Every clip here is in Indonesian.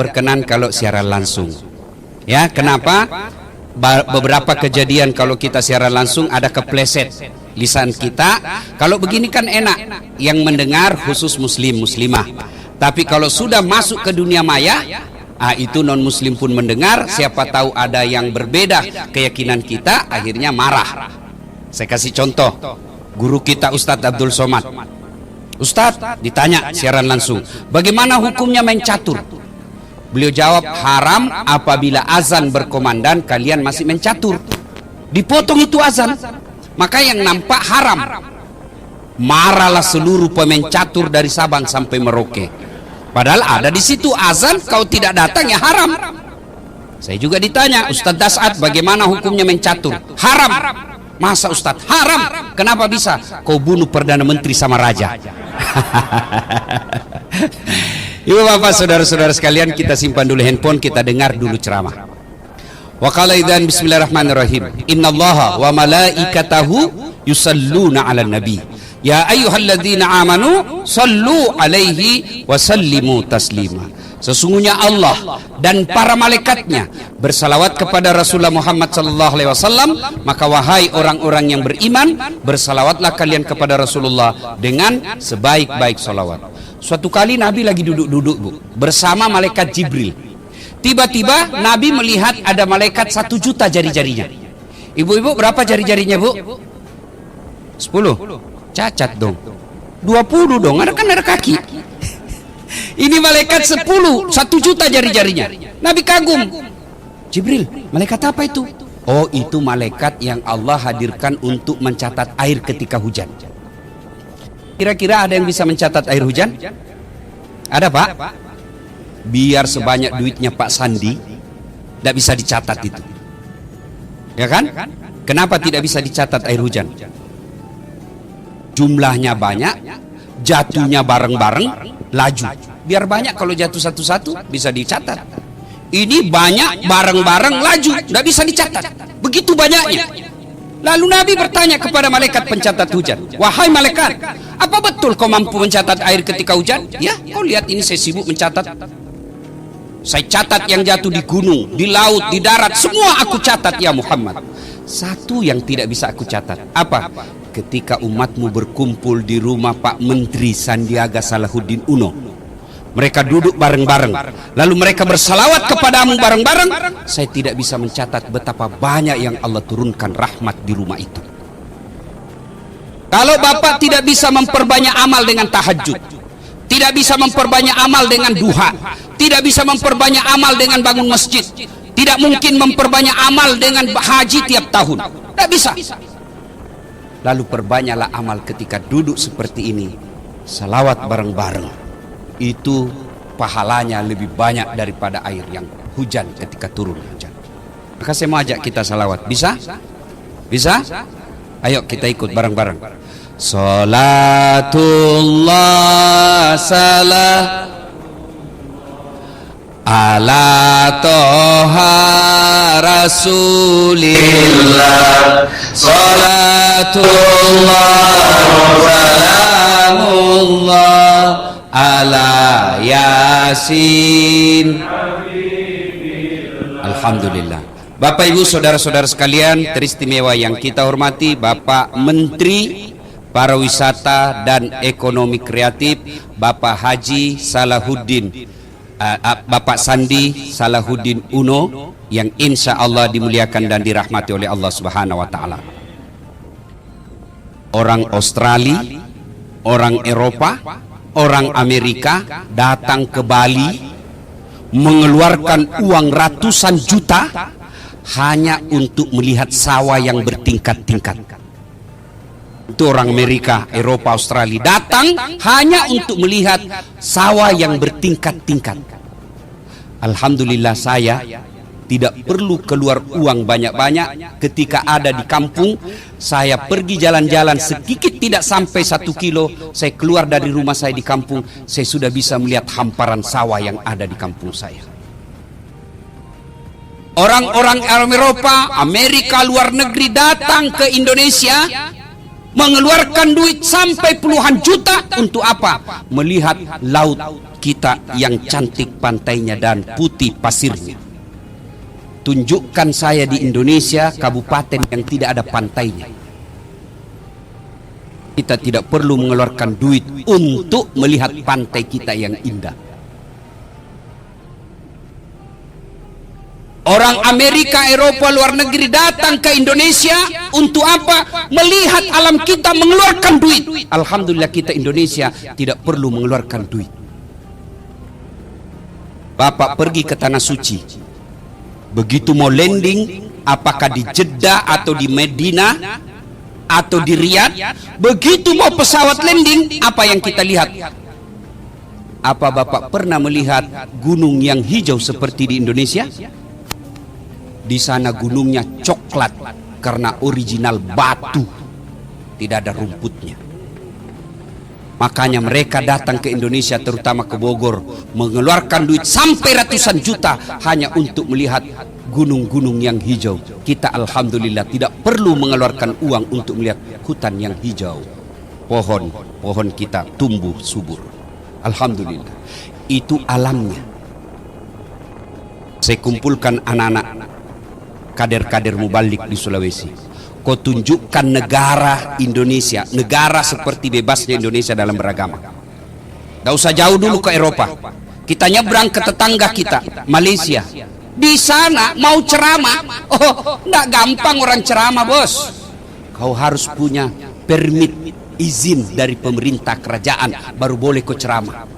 berkenan kalau siaran langsung. Ya, kenapa? Beberapa kejadian kalau kita siaran langsung ada kepleset lisan kita. Kalau begini kan enak, yang mendengar khusus muslim muslimah. Tapi kalau sudah masuk ke dunia maya, itu non muslim pun mendengar. Siapa tahu ada yang berbeda keyakinan kita, akhirnya marah. Saya kasih contoh, guru kita Ustadz Abdul Somad. Ustadz ditanya siaran langsung, bagaimana hukumnya main catur? Beliau jawab, haram apabila azan berkomandan kalian masih main catur. Dipotong itu azan, maka yang nampak haram. Marahlah seluruh pemain catur dari Sabang sampai Merauke. Padahal ada di situ azan, kau tidak datang ya haram. Saya juga ditanya, Ustadz Das'ad bagaimana hukumnya main catur? Haram. Masa Ustadz? Haram. Kenapa bisa? Kau bunuh Perdana Menteri sama Raja. Ibu bapak saudara-saudara sekalian, kita simpan dulu handphone, kita dengar dulu ceramah. Wa qala idzan bismillahirrahmanirrahim. Innallaha wa malaikatahu yusalluna 'alan nabi. Ya ayyuhalladzina amanu sallu alaihi wa sallimu taslima. Sesungguhnya Allah dan para malaikatnya bersalawat kepada Rasulullah Muhammad sallallahu alaihi wasallam, maka wahai orang-orang yang beriman, bersalawatlah kalian kepada Rasulullah dengan sebaik-baik salawat. Suatu kali Nabi lagi duduk-duduk, Bu, bersama malaikat Jibril. Tiba-tiba Nabi melihat ada malaikat 1 juta jari-jarinya. Ibu-ibu berapa jari-jarinya, Bu? 10. Cacat dong. 20 dong, ada kaki. Ini malaikat 1 juta jari-jarinya. Nabi kagum. Jibril, malaikat apa itu? Oh, itu malaikat yang Allah hadirkan untuk mencatat air ketika hujan. Kira-kira ada yang bisa mencatat air hujan? Ada, Pak? Biar sebanyak duitnya Pak Sandi, tidak bisa dicatat itu. Ya kan? Kenapa tidak bisa dicatat air hujan? Jumlahnya banyak, jatuhnya bareng-bareng, laju. Biar banyak, kalau jatuh satu-satu bisa dicatat. Ini banyak bareng-bareng laju, tidak bisa dicatat. Begitu banyaknya. Lalu Nabi bertanya kepada malaikat pencatat hujan, wahai malaikat, apa betul kau mampu mencatat air ketika hujan? Ya, kau lihat ini saya sibuk mencatat. Saya catat yang jatuh di gunung, di laut, di darat, semua aku catat ya Muhammad. Satu yang tidak bisa aku catat, apa? Ketika umatmu berkumpul di rumah Pak Menteri Sandiaga Salahuddin Uno, mereka duduk bareng-bareng, lalu mereka bersalawat kepadamu bareng-bareng, saya tidak bisa mencatat betapa banyak yang Allah turunkan rahmat di rumah itu. Kalau Bapak tidak bisa memperbanyak amal dengan tahajud, tidak bisa memperbanyak amal dengan duha, tidak bisa memperbanyak amal dengan bangun masjid, tidak mungkin memperbanyak amal dengan haji tiap tahun, tidak bisa. Lalu perbanyaklah amal ketika duduk seperti ini, salawat bareng-bareng. Itu pahalanya lebih banyak daripada air yang hujan ketika turun hujan. Maka saya mau ajak kita salawat. Bisa? Bisa? Ayo kita ikut bareng-bareng. Salatullah salam ala toha rasulillah, salatullah salamullah ala yasin. Alhamdulillah. Bapak Ibu saudara-saudara sekalian teristimewa yang kita hormati, Bapak Menteri Pariwisata dan Ekonomi Kreatif, Bapak Haji Salahuddin, Bapak Sandi Salahuddin Uno, yang insya Allah dimuliakan dan dirahmati oleh Allah Subhanahu wa Ta'ala. Orang Australia, orang Eropa, orang Amerika datang ke Bali mengeluarkan uang ratusan juta hanya untuk melihat sawah yang bertingkat-tingkat. Itu orang Amerika, Eropa, Australia datang hanya untuk melihat sawah yang bertingkat-tingkat. Alhamdulillah saya tidak perlu keluar uang banyak-banyak. Ketika ada di kampung, saya pergi jalan-jalan sedikit tidak sampai 1 kilo, saya keluar dari rumah saya di kampung, saya sudah bisa melihat hamparan sawah yang ada di kampung saya. Orang-orang Eropa, Amerika, luar negeri datang ke Indonesia mengeluarkan duit sampai puluhan juta untuk apa? Melihat laut kita yang cantik pantainya dan putih pasirnya. Tunjukkan saya di Indonesia kabupaten yang tidak ada pantainya. Kita tidak perlu mengeluarkan duit untuk melihat pantai kita yang indah. Orang Amerika, Eropa, luar negeri datang ke Indonesia untuk apa? Melihat alam kita, mengeluarkan duit. Alhamdulillah kita Indonesia tidak perlu mengeluarkan duit. Bapak pergi ke Tanah Suci, begitu mau landing, apakah di Jeddah atau di Medina atau di Riyadh, begitu mau pesawat landing, apa yang kita lihat? Apa Bapak pernah melihat gunung yang hijau seperti di Indonesia? Di sana gunungnya coklat karena original batu, tidak ada rumputnya. Makanya mereka datang ke Indonesia, terutama ke Bogor, mengeluarkan duit sampai ratusan juta hanya untuk melihat gunung-gunung yang hijau. Kita alhamdulillah tidak perlu mengeluarkan uang untuk melihat hutan yang hijau. Pohon kita tumbuh subur. Alhamdulillah. Itu alamnya. Saya kumpulkan anak-anak kader-kader mubalik di Sulawesi. Kau tunjukkan negara Indonesia, negara seperti bebasnya Indonesia dalam beragama. Tidak usah jauh dulu ke Eropa. Kita nyebrang ke tetangga kita, Malaysia. Di sana mau ceramah, tidak gampang orang ceramah, bos. Kau harus punya permit, izin dari pemerintah kerajaan, baru boleh kau ceramah.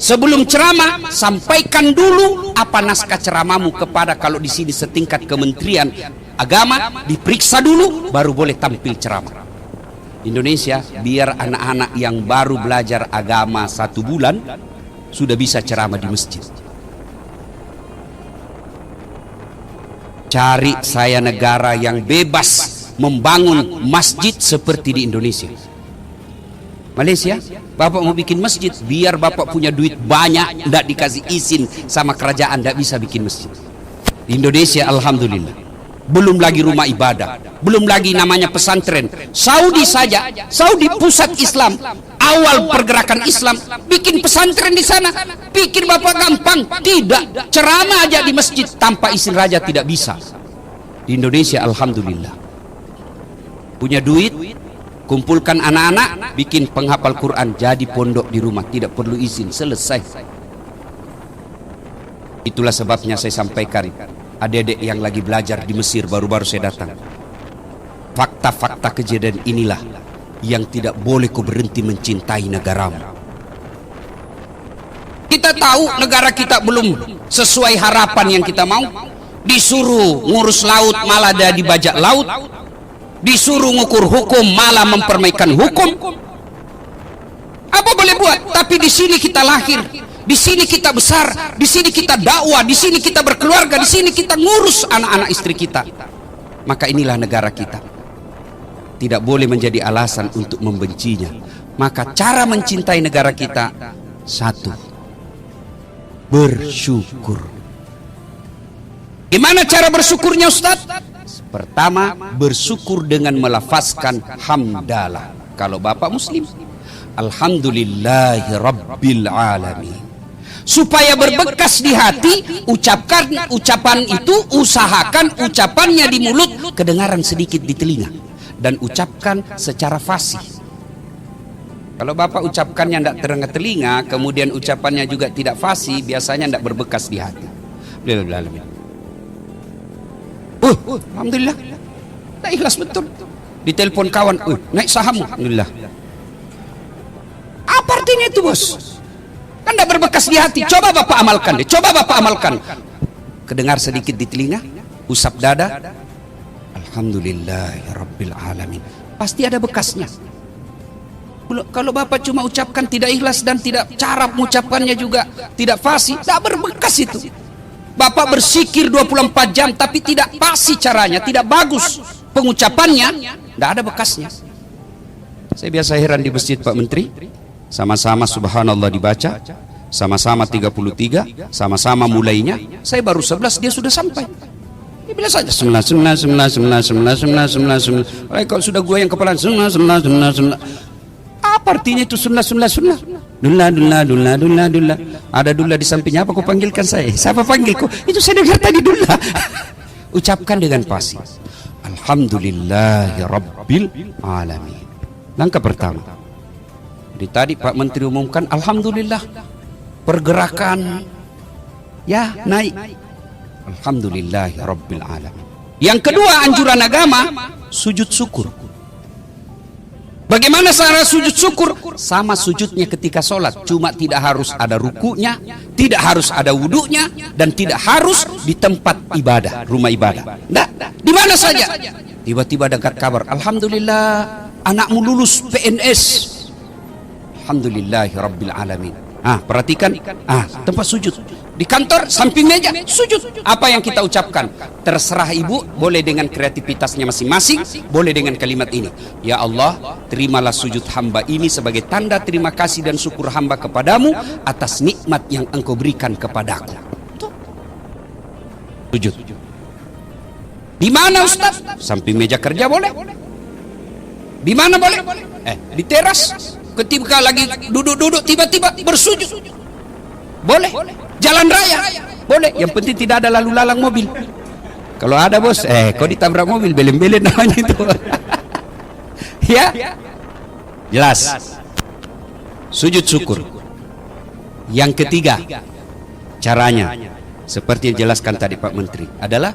Sebelum ceramah, sampaikan dulu apa naskah ceramahmu kepada, kalau di sini setingkat Kementerian Agama, diperiksa dulu, baru boleh tampil ceramah. Indonesia, biar anak-anak yang baru belajar agama 1 bulan, sudah bisa ceramah di masjid. Cari saya negara yang bebas membangun masjid seperti di Indonesia. Malaysia, Bapak mau bikin masjid, biar Bapak punya duit banyak, tidak dikasih izin sama kerajaan, tidak bisa bikin masjid. Di Indonesia alhamdulillah, belum lagi rumah ibadah, belum lagi namanya pesantren. Saudi saja, Saudi pusat Islam, awal pergerakan Islam, bikin pesantren di sana. Pikir Bapak gampang? Tidak. Ceramah aja di masjid tanpa izin raja tidak bisa. Di Indonesia alhamdulillah, punya duit, kumpulkan anak-anak, bikin penghafal Quran, jadi pondok di rumah, tidak perlu izin, selesai. Itulah sebabnya saya sampaikan, adik-adik yang lagi belajar di Mesir, baru-baru saya datang, fakta-fakta kejadian inilah yang tidak boleh kau berhenti mencintai negaramu. Kita tahu negara kita belum sesuai harapan yang kita mau. Disuruh ngurus laut, malah ada dibajak laut. Disuruh ngukur hukum, malah mempermainkan hukum. Apa boleh buat? Tapi di sini kita lahir, di sini kita besar, di sini kita dakwah, di sini kita berkeluarga, di sini kita ngurus anak-anak istri kita. Maka inilah negara kita. Tidak boleh menjadi alasan untuk membencinya. Maka cara mencintai negara kita, 1, bersyukur. Gimana cara bersyukurnya, Ustaz? Pertama, bersyukur dengan melafazkan hamdalah. Kalau Bapak Muslim, alhamdulillahi rabbil alamin. Supaya berbekas di hati, ucapkan ucapan itu, usahakan ucapannya di mulut, kedengaran sedikit di telinga, dan ucapkan secara fasih. Kalau Bapak ucapkannya tidak terdengar telinga, kemudian ucapannya juga tidak fasih, biasanya tidak berbekas di hati. Alhamdulillah. Alhamdulillah, tak ikhlas betul. Ditelepon kawan, naik sahammu, alhamdulillah. Apa artinya itu, bos? Kan tidak berbekas di hati. Coba Bapak amalkan deh, coba Bapak amalkan. Kedengar sedikit di telinga, usap dada, alhamdulillahirabbil alamin. Pasti ada bekasnya. Kalau Bapak cuma ucapkan tidak ikhlas dan tidak, cara mengucapkannya juga tidak fasih, tak berbekas itu. Bapak berzikir 24 jam tapi tidak pasti caranya, tidak bagus pengucapannya, tidak ada bekasnya. Saya biasa heran di masjid, Pak Menteri, sama-sama subhanallah dibaca, sama-sama 33, sama-sama mulainya, saya baru 11 dia sudah sampai. Bila saja semula. Kalau sudah goyang kepala semula. Apa artinya itu semula? Dula. Ada dula di sampingnya, apa kau panggilkan saya? Siapa panggilku? Itu saya dengar tadi dula. Ucapkan dengan fasih. Alhamdulillahi Rabbil Alamin. Langkah pertama. Jadi tadi Pak Menteri umumkan, alhamdulillah pergerakan ya naik. Alhamdulillahi Rabbil Alamin. Yang kedua, anjuran agama, sujud syukur. Bagaimana cara sujud syukur? Sama sujudnya ketika sholat, cuma tidak harus ada rukunya, tidak harus ada wudunya, dan tidak harus di tempat ibadah, rumah ibadah. Nah, di mana saja. Tiba-tiba dapat kabar, alhamdulillah anakmu lulus PNS. Alhamdulillahi Rabbil Alamin. Perhatikan, tempat sujud di kantor samping meja sujud. Apa yang kita ucapkan? Terserah ibu, boleh dengan kreativitasnya masing-masing, boleh dengan kalimat ini, ya Allah, terimalah sujud hamba ini sebagai tanda terima kasih dan syukur hamba kepadamu atas nikmat yang engkau berikan kepadaku. Sujud. Di mana Ustaz? Samping meja kerja boleh. Di mana boleh? Di teras. Ketika lagi duduk-duduk tiba-tiba bersujud boleh. Jalan raya boleh, yang penting tidak ada lalu lalang mobil. Kalau ada bos, kau ditabrak mobil, belen-belen namanya itu. Ya, jelas. Sujud syukur. Yang ketiga, caranya seperti yang dijelaskan tadi Pak Menteri, adalah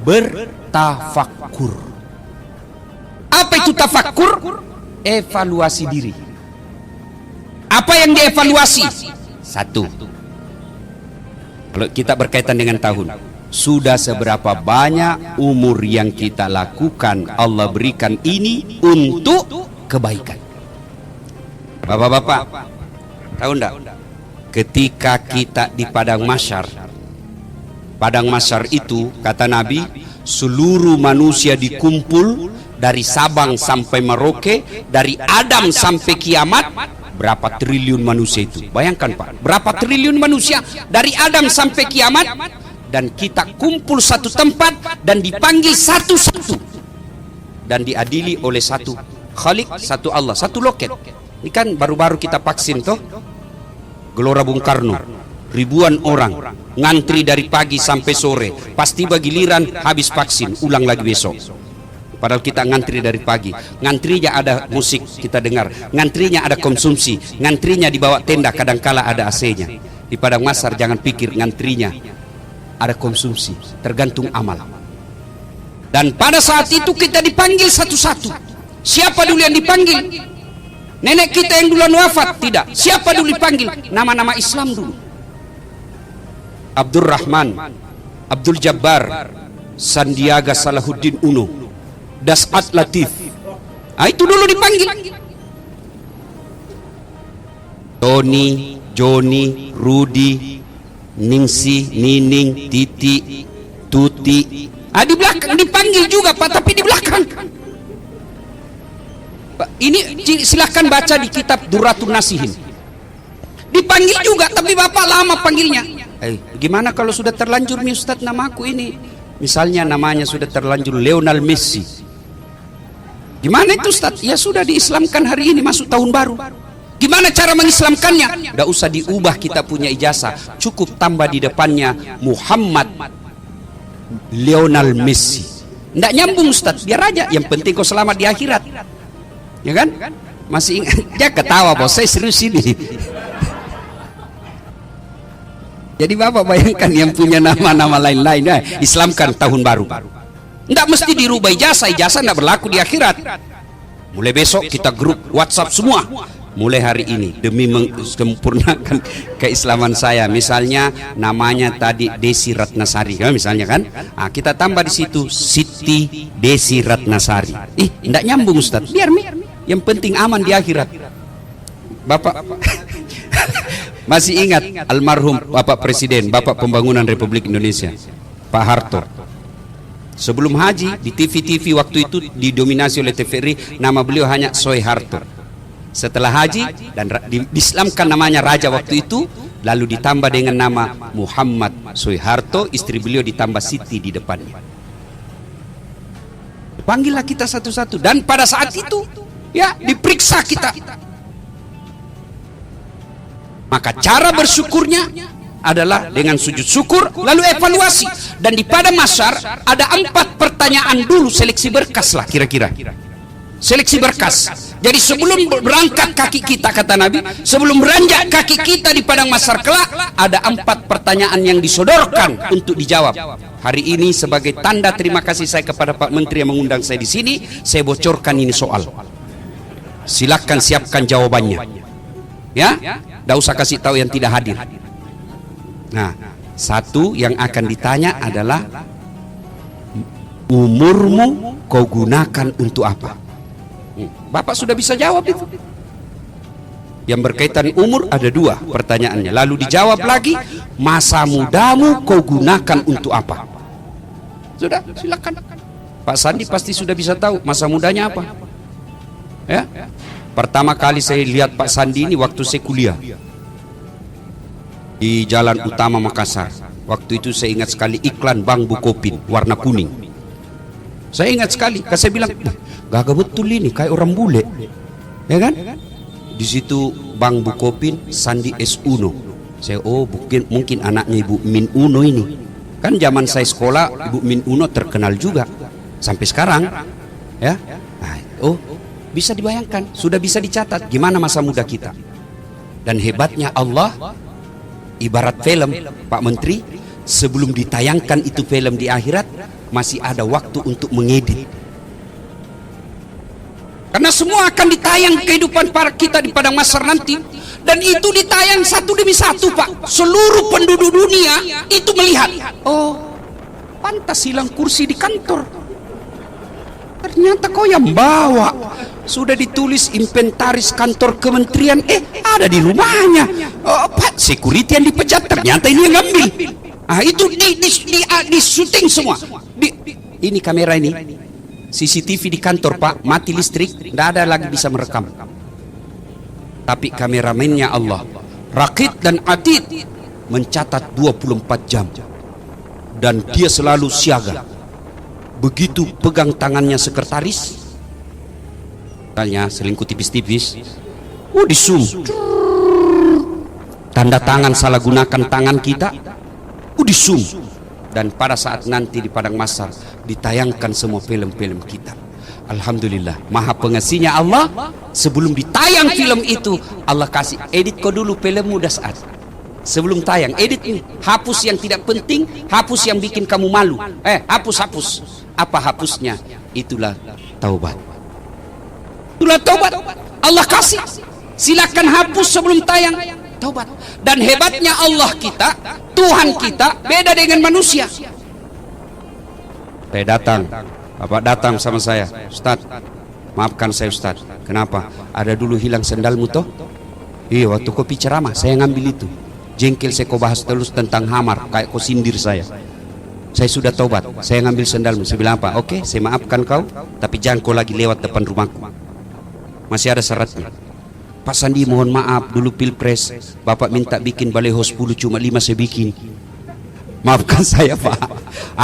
bertafakkur. Apa itu tafakkur? Evaluasi diri. Apa yang dievaluasi? Satu, kalau kita berkaitan dengan tahun, sudah seberapa banyak umur yang kita lakukan Allah berikan ini untuk kebaikan. Bapak-bapak, tahu enggak? Ketika kita di padang mahsyar, padang mahsyar itu kata Nabi, seluruh manusia dikumpul dari Sabang sampai Merauke, dari Adam sampai kiamat. Berapa triliun manusia itu? Bayangkan Pak, berapa triliun manusia dari Adam sampai kiamat, dan kita kumpul satu tempat dan dipanggil satu-satu dan diadili oleh satu Khalik, satu Allah, satu loket. Ini kan baru-baru kita vaksin toh, Gelora Bung Karno, ribuan orang ngantri dari pagi sampai sore, pasti giliran habis vaksin ulang lagi besok. Padahal kita ngantri dari pagi, ngantrinya ada musik kita dengar, ngantrinya ada konsumsi, ngantrinya di bawah tenda, kadangkala ada AC-nya. Di padang mahsyar jangan pikir ngantrinya ada konsumsi, tergantung amal. Dan pada saat itu kita dipanggil satu-satu. Siapa dulu yang dipanggil? Nenek kita yang duluan wafat? Tidak. Siapa dulu dipanggil? Nama-nama Islam dulu. Abdurrahman, Abdul Jabbar, Sandiaga Salahuddin Uno, Dasat Latif. Itu dulu dipanggil. Tony, Joni, Rudi, Ningsi, Nining, Titi, Tuti. Di belakang dipanggil juga Pak, tapi di belakang. Pak, ini silahkan baca di kitab Durratun Nasihin. Dipanggil juga, tapi Bapak lama panggilnya. Gimana kalau sudah terlanjur nih Ustadz namaku ini? Misalnya namanya sudah terlanjur Lionel Messi. Gimana itu Ustaz? Ya sudah diislamkan hari ini, masuk tahun baru. Gimana cara mengislamkannya? Tidak usah diubah kita punya ijazah, cukup tambah di depannya Muhammad Lionel Messi. Tidak nyambung Ustaz, biar aja, yang penting kau selamat di akhirat. Ya kan? Masih ingat? Ya ketawa bos, saya serius ini. Jadi Bapak bayangkan yang punya nama-nama lain-lain, islamkan tahun baru. Tidak mesti dirubah ijazah tidak berlaku di akhirat. Mulai besok kita grup WhatsApp semua. Mulai hari ini demi menyempurnakan keislaman saya. Misalnya namanya tadi Desi Ratnasari, misalnya kan? Kita tambah di situ Siti Desi Ratnasari. Tidak nyambung Ustaz. Biar yang penting aman di akhirat. Bapak masih ingat almarhum Bapak Presiden, Bapak Pembangunan Republik Indonesia, Pak Harto. Sebelum haji di TV-TV waktu itu didominasi oleh TVRI, nama beliau hanya Soeharto. Setelah haji dan diislamkan namanya raja waktu itu, lalu ditambah dengan nama Muhammad Soeharto, istri beliau ditambah Siti di depannya. Panggillah kita satu-satu, dan pada saat itu ya diperiksa kita. Maka cara bersyukurnya adalah dengan sujud syukur lalu evaluasi. Dan di padang mahsyar ada 4 pertanyaan dulu, seleksi berkas lah kira-kira. Seleksi berkas. Jadi sebelum berangkat kaki kita, kata Nabi, sebelum beranjak kaki kita di padang mahsyar kelak, ada 4 pertanyaan yang disodorkan untuk dijawab. Hari ini sebagai tanda terima kasih saya kepada Pak Menteri yang mengundang saya di sini, saya bocorkan ini soal. Silakan siapkan jawabannya. Ya, tidak usah kasih tahu yang tidak hadir. Nah, satu yang akan ditanya adalah umurmu kau gunakan untuk apa? Bapak sudah bisa jawab itu. Yang berkaitan umur ada 2 pertanyaannya. Lalu dijawab lagi, masa mudamu kau gunakan untuk apa? Sudah, silakan. Pak Sandi pasti sudah bisa tahu masa mudanya apa. Ya. Pertama kali saya lihat Pak Sandi ini waktu saya kuliah di Jalan Utama Makassar. Waktu itu saya ingat sekali iklan Bank Bukopin warna kuning. Saya ingat sekali, saya bilang, gagah betul ini, kayak orang bule, ya kan? Di situ Bank Bukopin, Sandi S Uno. Saya, oh mungkin anaknya Ibu Min Uno ini. Kan zaman saya sekolah, Ibu Min Uno terkenal juga sampai sekarang, ya. Nah, oh bisa dibayangkan, sudah bisa dicatat gimana masa muda kita. Dan hebatnya Allah, ibarat film, Pak Menteri, sebelum ditayangkan itu film di akhirat, masih ada waktu untuk mengedit. Karena semua akan ditayang kehidupan para kita di padang mahsyar nanti. Dan itu ditayang satu demi satu, Pak. Seluruh penduduk dunia itu melihat. Oh, pantas hilang kursi di kantor. Ternyata kau yang bawa. Sudah ditulis inventaris kantor kementerian, ada di rumahnya. Oh, Pak, security yang dipecat, ternyata ini yang ngambil. Ah, itu di syuting semua. Ini kamera ini, CCTV di kantor, Pak, mati listrik, tidak ada lagi bisa merekam. Tapi kameramennya Allah, Raqib dan Atid, mencatat 24 jam. Dan dia selalu siaga. Begitu pegang tangannya sekretaris, tanya selingkuh tipis-tipis, di zoom, tanda tangan salah gunakan tangan kita, di zoom. Dan pada saat nanti di padang mahsyar ditayangkan semua film-film kita. Alhamdulillah, maha pengasihnya Allah. Sebelum ditayang film itu, Allah kasih, edit kau dulu filmmu dah saat. Sebelum tayang, edit ini, hapus yang tidak penting, hapus yang bikin kamu malu. Hapus. Apa hapusnya? Itulah taubat. Itulah taubat. Allah kasih, silakan hapus sebelum tayang. Taubat. Dan hebatnya Allah kita, Tuhan kita beda dengan manusia. Saya datang, Bapak datang sama saya, Ustaz, maafkan saya Ustaz. Kenapa? Ada dulu hilang sendalmu toh? Iya, waktu kopi ceramah saya ngambil itu. Jengkel saya kau bahas terus tentang hamar, kayak kau sindir saya. Saya sudah taubat, saya ngambil sendalmu. Saya bilang apa? Oke, saya maafkan kau, tapi jangan kau lagi lewat depan rumahku. Masih ada syaratnya. Pak Sandi mohon maaf, dulu pilpres Bapak minta bikin baleho 10, cuma 5 saya bikin. Maafkan saya Pak.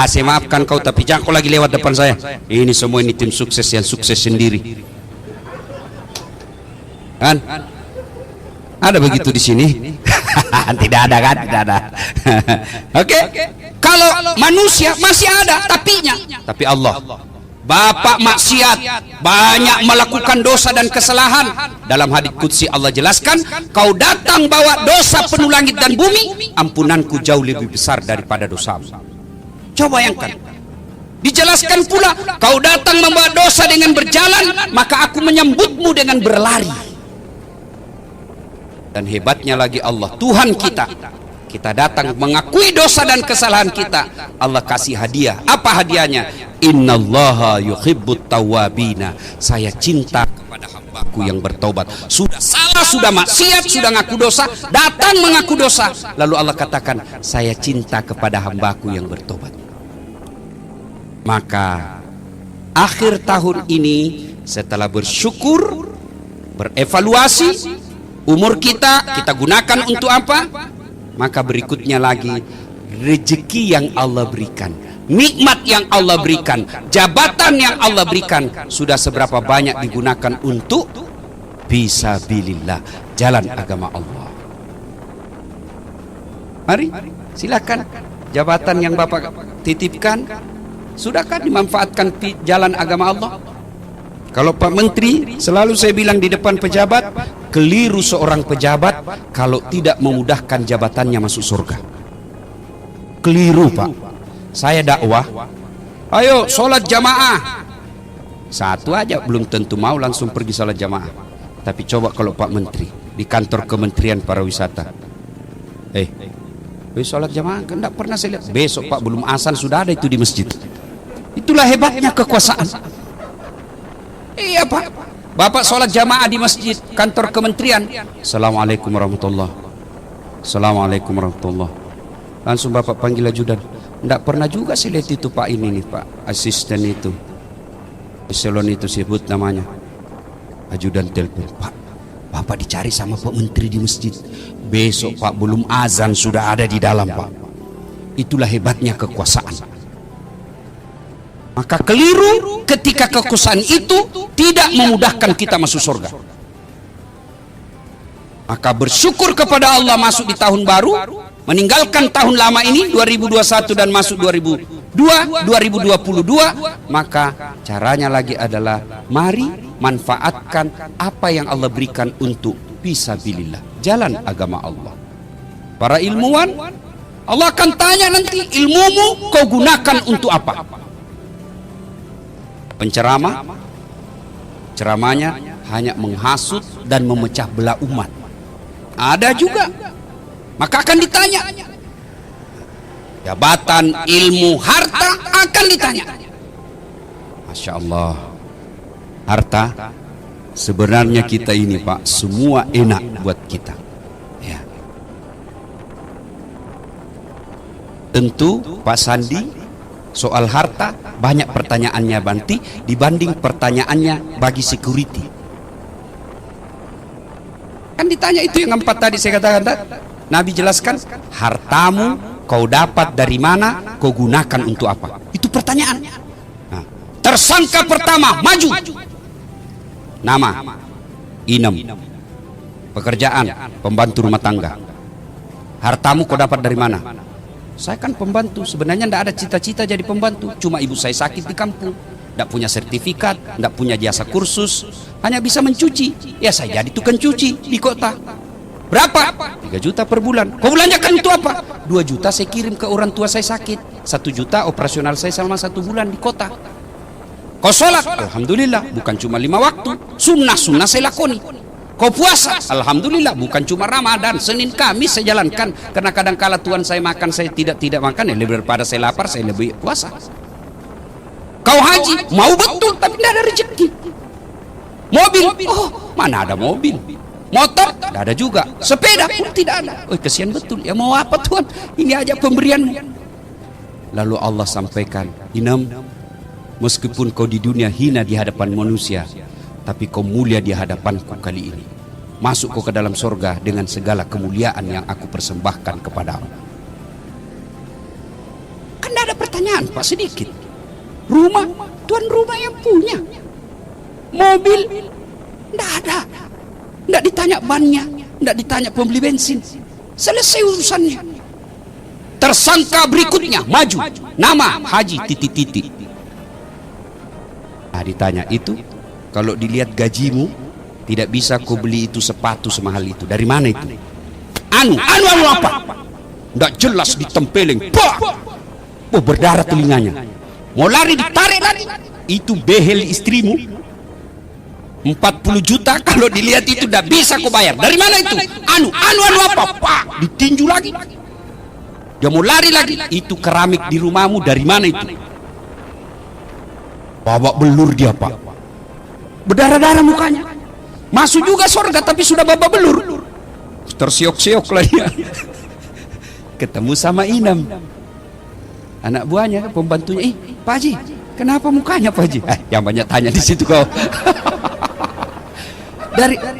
Saya maafkan kau, tapi jangan kau lagi lewat depan saya. Ini semua ini tim sukses yang sukses sendiri. Kan? Ada begitu di sini? Tidak ada kan? Tidak ada. Oke. Kalau manusia masih ada tapinya. Tapi Allah, Bapak maksiat, banyak melakukan dosa dan kesalahan. Dalam hadits qudsi Allah jelaskan, kau datang bawa dosa penuh langit dan bumi, ampunanku jauh lebih besar daripada dosamu. Coba bayangkan. Dijelaskan pula, kau datang membawa dosa dengan berjalan, maka aku menyambutmu dengan berlari. Dan hebatnya lagi Allah, Tuhan kita datang mengakui dosa dan kesalahan kita, Allah kasih hadiah. Apa hadiahnya? Innallaha yuhibbut tawwabina. Saya cinta kepada hambaku yang bertobat. Sudah salah, sudah maksiat, sudah ngaku dosa, datang mengaku dosa, lalu Allah katakan, saya cinta kepada hambaku yang bertobat. Maka akhir tahun ini, setelah bersyukur, berevaluasi umur kita gunakan untuk apa, maka berikutnya lagi rezeki yang Allah berikan. nikmat yang Allah berikan, jabatan yang Allah berikan, sudah seberapa banyak digunakan untuk fisabilillah, jalan agama Allah. Mari silakan, jabatan yang Bapak titipkan sudahkah dimanfaatkan di jalan agama Allah? Kalau Pak Menteri, selalu saya bilang di depan pejabat, keliru seorang pejabat kalau tidak memudahkan jabatannya masuk surga. Keliru, Pak. Saya dakwah, ayo sholat jamaah. Satu aja belum tentu mau langsung pergi sholat jamaah. Tapi coba kalau Pak Menteri di kantor Kementerian Pariwisata, sholat jamaah kan tidak pernah saya lihat. Besok Pak belum azan sudah ada itu di masjid. Itulah hebatnya kekuasaan. Iya Pak, Bapak sholat jamaah di masjid kantor kementerian, Assalamualaikum warahmatullah, Assalamualaikum warahmatullah. Langsung Bapak panggil ajudan. Tidak pernah juga saya lihat itu Pak, ini nih Pak, asisten itu, eselon itu sebut namanya, ajudan telepon, Pak, Bapak dicari sama Pak Menteri di masjid. Besok Pak belum azan sudah ada di dalam Pak. Itulah hebatnya kekuasaan. Maka keliru ketika kekuasaan itu tidak memudahkan kita masuk surga. Maka bersyukur kepada Allah masuk di tahun baru, meninggalkan tahun lama ini 2021 dan masuk 2022, maka caranya lagi adalah mari manfaatkan apa yang Allah berikan untuk fisabilillah, jalan agama Allah. Para ilmuwan, Allah akan tanya nanti, ilmumu kau gunakan untuk apa? Penceramah, ceramahnya hanya menghasut dan memecah belah umat. Ada juga, maka akan ditanya. Jabatan, ilmu, harta akan ditanya. Masya Allah, harta sebenarnya kita ini Pak, semua enak buat kita. Ya. Tentu Pak Sandi soal harta banyak pertanyaannya Banti dibanding pertanyaannya bagi security. Kan ditanya itu yang empat tadi saya katakan, Nabi jelaskan, hartamu kau dapat dari mana, kau gunakan untuk apa? Itu pertanyaan. Nah, tersangka pertama maju, nama Inem, pekerjaan pembantu rumah tangga. Hartamu kau dapat dari mana? Saya kan pembantu, sebenarnya tidak ada cita-cita jadi pembantu, cuma ibu saya sakit di kampung, tidak punya sertifikat, tidak punya jasa kursus, hanya bisa mencuci. Ya saya jadi tukang cuci di kota. Berapa? 3 juta per bulan. Kau belanjakan untuk apa? 2 juta saya kirim ke orang tua saya sakit, 1 juta operasional saya selama 1 bulan di kota. Kau sholat? Alhamdulillah, bukan cuma 5 waktu, sunnah-sunnah saya lakoni. Kau puasa? Alhamdulillah, bukan cuma Ramadan, Senin Kamis saya jalankan, karena kadang-kala Tuhan saya makan, saya tidak makan, ya lebih daripada saya lapar, saya lebih puasa. Kau haji? Mau betul, tapi tidak ada rezeki. Mobil? Oh, mana ada mobil. Motor? Tidak ada juga. Sepeda pun tidak ada. Oh, kesian betul. Ya mau apa Tuhan? Ini aja pemberianmu. Lalu Allah sampaikan, Inem, meskipun kau di dunia hina di hadapan manusia, tapi kau mulia di hadapanku kali ini. Masuk kau ke dalam surga dengan segala kemuliaan yang aku persembahkan kepadamu. Kan tidak ada pertanyaan Pak, sedikit. Rumah, tuan rumah yang punya. Mobil, tidak ada. Tidak ditanya bannya, tidak ditanya pembeli bensin. Selesai urusannya. Tersangka berikutnya maju, nama Haji titik-titik. Nah ditanya itu, kalau dilihat gajimu, tidak bisa kau beli itu sepatu semahal itu. Dari mana itu? Anu apa? Tidak jelas, ditempeleng. Oh, berdarah telinganya. Mau lari ditarik lari. Itu behel istrimu. 40 juta kalau dilihat itu tidak bisa kau bayar. Dari mana itu? Anu apa? Pak, ditinju lagi. Dia mau lari lagi. Itu keramik di rumahmu, dari mana itu? Bawa belur dia Pak. Berdarah-darah mukanya. Masuk juga surga tapi sudah babak belur. Tersiok-siok lah dia. Ketemu sama Inem, anak buahnya, pembantunya. Pak Haji, kenapa mukanya Pak Haji? Yang banyak tanya di situ kau.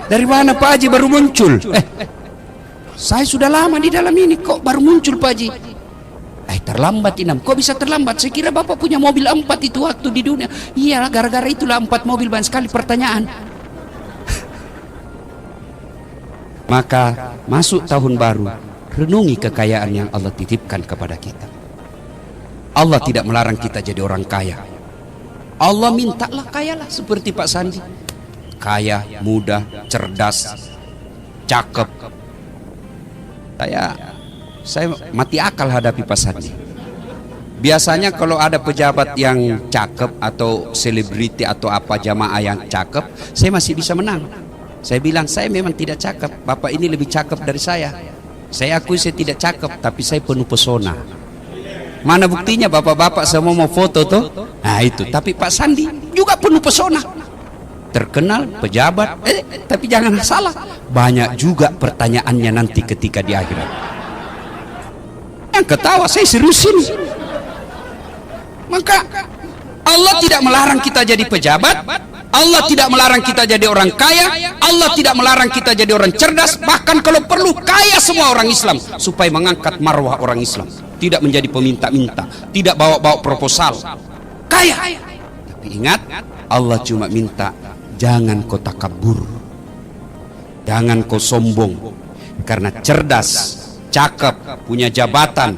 Dari mana Pak Haji baru muncul? Saya sudah lama di dalam ini, kok baru muncul Pak Haji? terlambat Inam. Kok bisa terlambat? Saya kira Bapak punya mobil 4 itu waktu di dunia. Iya, gara-gara itulah 4 mobil, banyak sekali pertanyaan. Maka masuk tahun baru, renungi kekayaan yang Allah titipkan kepada kita. Allah tidak melarang kita jadi orang kaya. Allah mintalah kayalah seperti Pak Sandi. Kaya, muda, cerdas, cakep. Saya mati akal hadapi Pak Sandi. Biasanya kalau ada pejabat yang cakep atau selebriti atau apa jamaah yang cakep, saya masih bisa menang. Saya bilang, saya memang tidak cakep, Bapak ini lebih cakep dari saya. Saya akui saya tidak cakep, tapi saya penuh pesona. Mana buktinya bapak-bapak semua mau foto tuh? Nah itu, tapi Pak Sandi juga penuh pesona. Terkenal, pejabat, tapi jangan salah, banyak juga pertanyaannya nanti ketika di akhirat. Yang ketawa, saya seriusin. Maka Allah tidak melarang kita jadi pejabat, Allah tidak melarang kita jadi orang kaya, Allah tidak melarang kita jadi orang cerdas, bahkan kalau perlu kaya semua orang Islam supaya mengangkat marwah orang Islam. Tidak menjadi peminta-minta, tidak bawa-bawa proposal, kaya. Tapi ingat, Allah cuma minta jangan kau takabur, jangan kau sombong, karena cerdas, cakep, punya jabatan,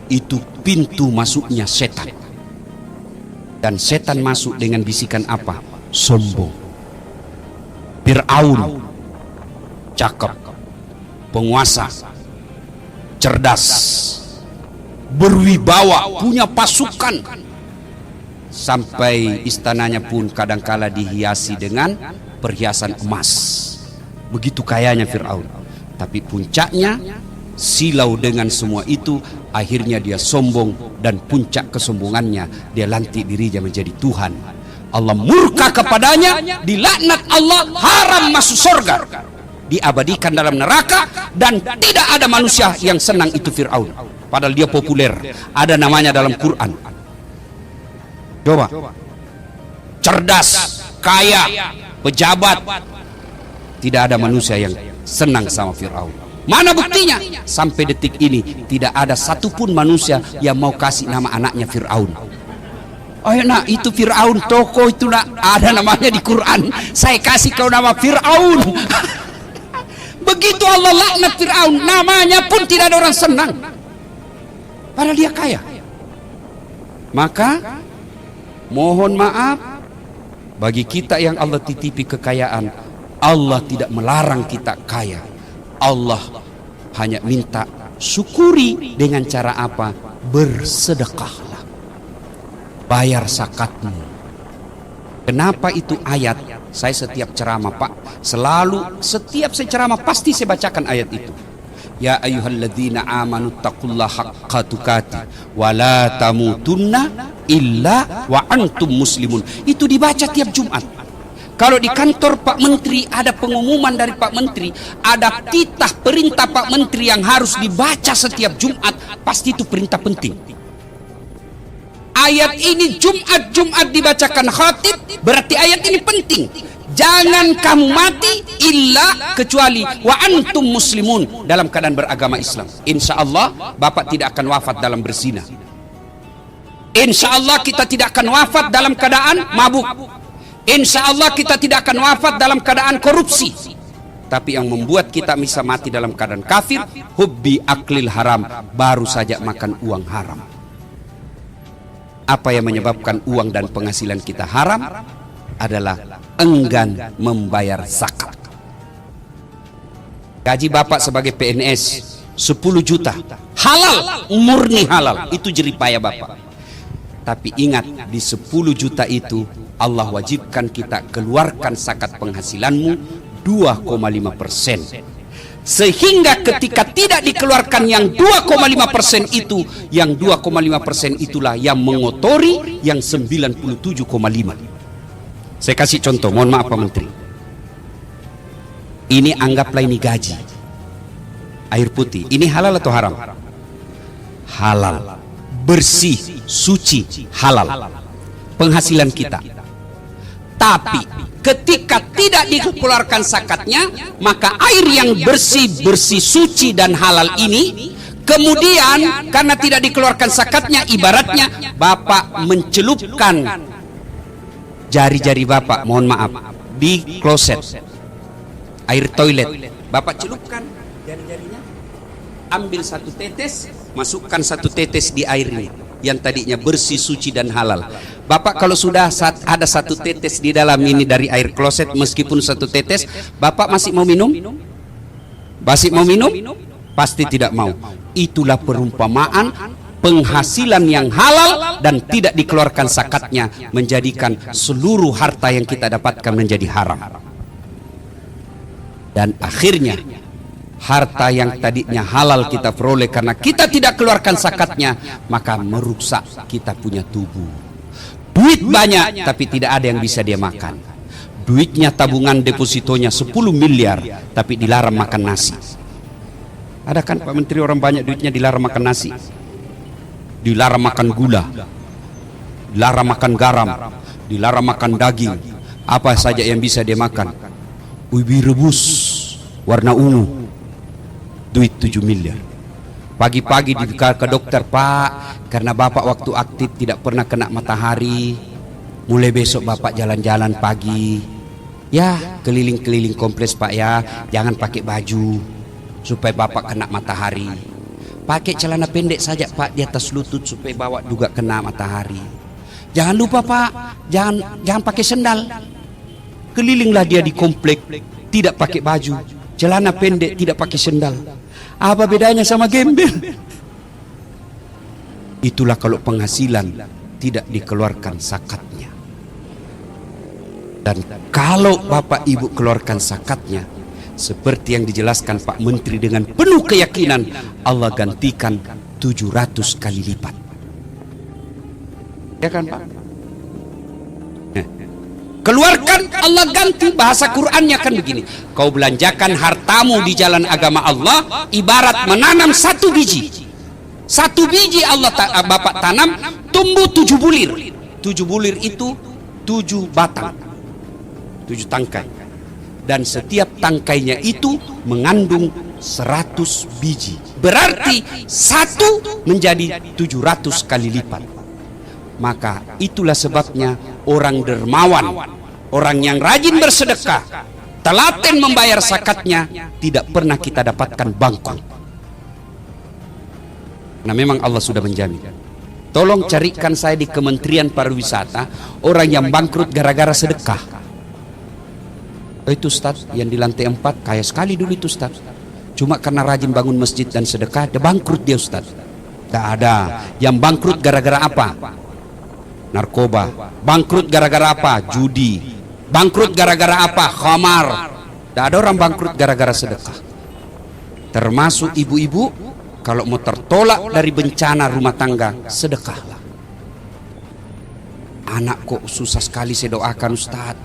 itu pintu masuknya setan. Dan setan masuk dengan bisikan apa? Sombong. Fir'aun cakep, penguasa, cerdas, berwibawa, punya pasukan, sampai istananya pun kadangkala dihiasi dengan perhiasan emas. Begitu kayanya Fir'aun. Tapi puncaknya, silau dengan semua itu, akhirnya dia sombong, dan puncak kesombongannya dia lantik dirinya menjadi Tuhan. Allah murka kepadanya, dilaknat Allah, haram masuk surga, diabadikan dalam neraka, dan tidak ada manusia yang senang itu Fir'aun. Padahal dia populer, ada namanya dalam Quran. Coba, cerdas, kaya, pejabat, tidak ada manusia yang senang sama Fir'aun. Mana buktinya? Sampai detik ini tidak ada satupun manusia yang mau kasih nama anaknya Fir'aun. Oh ya nak, itu Fir'aun, tokoh itu nak, ada namanya di Quran. Saya kasih kau nama Fir'aun. Begitu Allah laknat Fir'aun, namanya pun tidak ada orang senang. Padahal dia kaya. Maka mohon maaf bagi kita yang Allah titipi kekayaan, Allah tidak melarang kita kaya. Allah hanya minta syukuri dengan cara apa? Bersedekahlah, bayar zakatmu. Kenapa itu ayat? Saya setiap ceramah Pak, selalu setiap saya ceramah pasti saya bacakan ayat itu. Ya ayyuhalladzina amanu taqullaha haqqa tuqatih wa la tamutunna illa wa antum muslimun. Itu dibaca tiap Jumat. Kalau di kantor Pak Menteri ada pengumuman dari Pak Menteri, ada titah perintah Pak Menteri yang harus dibaca setiap Jumat, pasti itu perintah penting. Ayat ini Jumat dibacakan khatib, berarti ayat ini penting. Jangan kamu mati illa kecuali wa antum muslimun, dalam keadaan beragama Islam. Insya Allah Bapak tidak akan wafat dalam berzina. Insya Allah kita tidak akan wafat dalam keadaan mabuk. Insya Allah kita tidak akan wafat dalam keadaan korupsi. Tapi yang membuat kita bisa mati dalam keadaan kafir, hubbi aklil haram, baru saja makan uang haram. Apa yang menyebabkan uang dan penghasilan kita haram? Adalah enggan membayar zakat. Gaji Bapak sebagai PNS 10 juta, halal, murni halal, itu jeripaya Bapak. Tapi ingat, di 10 juta itu Allah wajibkan kita keluarkan zakat penghasilanmu 2,5%. Sehingga ketika tidak dikeluarkan yang 2,5% itu, yang 2,5% itulah yang mengotori yang 97,5%. Saya kasih contoh, mohon maaf Pak Menteri. Ini anggaplah ini gaji, air putih. Ini halal atau haram? Halal, bersih, suci, halal. Penghasilan kita. Tapi ketika tidak dikeluarkan zakatnya, maka air yang bersih, suci dan halal ini Kemudian karena tidak dikeluarkan zakatnya, ibaratnya Bapak mencelupkan jari-jari Bapak, mohon maaf, di kloset air toilet. Bapak celupkan jari-jarinya, ambil satu tetes, masukkan satu tetes di air ini yang tadinya bersih, suci dan halal. Bapak kalau sudah ada satu tetes di dalam ini dari air kloset, meskipun satu tetes, Bapak masih mau minum? Masih mau minum? Pasti tidak mau. Itulah perumpamaan penghasilan yang halal dan tidak dikeluarkan zakatnya menjadikan seluruh harta yang kita dapatkan menjadi haram. Dan akhirnya harta yang tadinya halal kita peroleh karena kita tidak keluarkan zakatnya, maka merusak kita punya tubuh. Duit banyak tapi tidak ada yang bisa dia makan. Duitnya tabungan depositonya 10 miliar tapi dilarang makan nasi. Ada kan Pak Menteri orang banyak duitnya dilarang makan nasi, dilarang makan gula, dilarang makan garam, dilarang makan daging. Apa saja yang bisa dia makan? Ubi rebus warna ungu, duit 7 miliar. Pagi-pagi ke dokter, Pak, karena Bapak waktu aktif tidak pernah kena matahari, mulai besok Bapak jalan-jalan pagi, ya keliling-keliling kompleks Pak ya, jangan pakai baju supaya Bapak kena matahari. Pakai celana pendek saja Pak di atas lutut supaya Bapak juga kena matahari. Jangan lupa Pak, jangan pakai sendal. Kelilinglah dia di komplek tidak pakai baju, celana pendek, tidak pakai sendal. Apa bedanya sama gembel? Itulah kalau penghasilan tidak dikeluarkan zakatnya. Dan kalau Bapak Ibu keluarkan zakatnya, seperti yang dijelaskan Pak Menteri dengan penuh keyakinan, Allah gantikan 700 kali lipat. Ya kan Pak? Keluarkan, Allah ganti. Bahasa Qur'annya kan begini, kau belanjakan hartamu di jalan agama Allah ibarat menanam satu biji. Satu biji Bapak tanam, tumbuh 7 bulir. 7 bulir itu 7 batang, 7 tangkai. Dan setiap tangkainya itu mengandung 100 biji. Berarti satu menjadi 700 kali lipat. Maka itulah sebabnya orang dermawan, orang yang rajin bersedekah, telaten membayar zakatnya, tidak pernah kita dapatkan bangkrut. Nah memang Allah sudah menjamin. Tolong carikan saya di Kementerian Pariwisata orang yang bangkrut gara-gara sedekah. Itu Ustaz yang di lantai 4 kaya sekali dulu itu Ustaz, cuma karena rajin bangun masjid dan sedekah dia bangkrut dia Ustaz. Tidak ada. Yang bangkrut gara-gara apa? Narkoba. Bangkrut gara-gara apa? Judi. Bangkrut gara-gara apa? Khamar. Tidak ada orang bangkrut gara-gara sedekah. Termasuk ibu-ibu, kalau mau tertolak dari bencana rumah tangga, sedekahlah. Anak kok susah sekali saya doakan Ustaz.